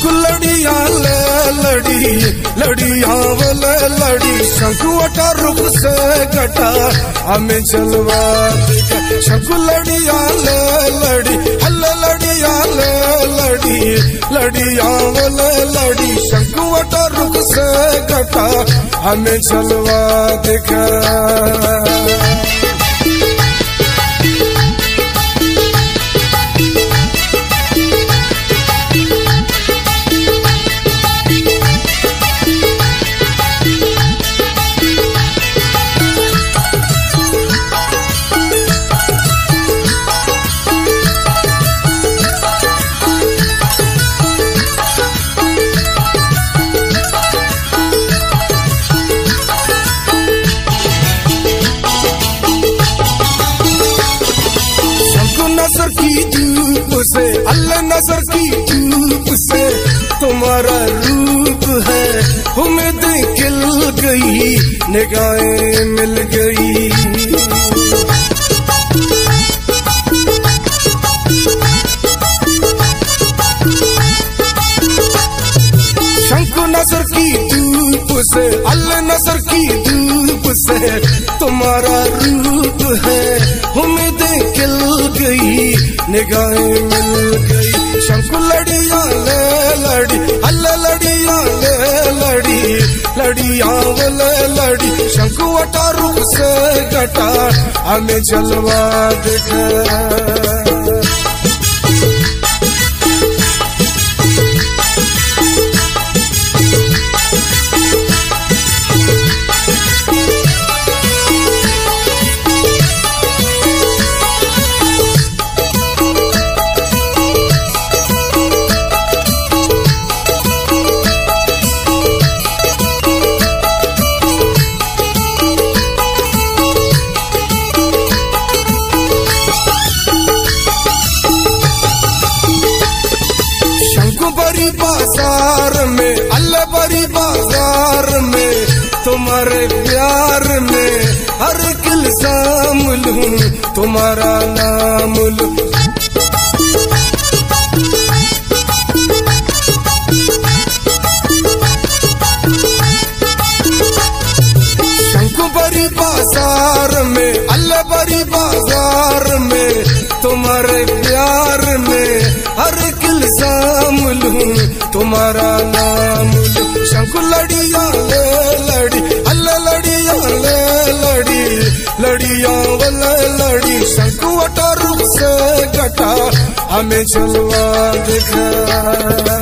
शंकु लड़िया ले लड़ी लड़िया वाले लड़ी शंकु अटा रुख से घटा हमें जलवा दिखा। शंकु लड़िया ले लड़ी हल्ले लड़िया ले लड़ी लड़िया वाले लड़ी शंकु अटा रुख से घटा हमें जलवा दिखा। नजर की धूप से अल्लाह नजर की धूप से तुम्हारा रूप है उम्मीदें खिल गई निगाहें मिल गई। शंकु नजर की धूप से अल्लाह नजर की धूप से तुम्हारा रूप है उम्मीदें खिल गई निगाहें मिल गई। शंकु लड़िया ले लड़ी अल्लाह लड़िया ले लड़ी लड़िया वाले लड़ी शंकु अटा रुख से घटा हमें जलवा दिखा। बड़ी बाजार में अल्लाह बड़ी बाजार में तुम्हारे प्यार में हर एक इल्जाम लूं तुम्हारा नाम लूं। शंकु बड़ी बाजार में अल्लाह बड़ी बाजार में तुम्हारे प्यार में हर एक इल्जाम लूं तुम्हारा नाम लूं। शंकु लड़िया ले लड़ी अल्लाह लड़िया ले लड़ी लड़िया वाले लड़ी शंकु अटा रुख से घटा हमें जलवा दिखा।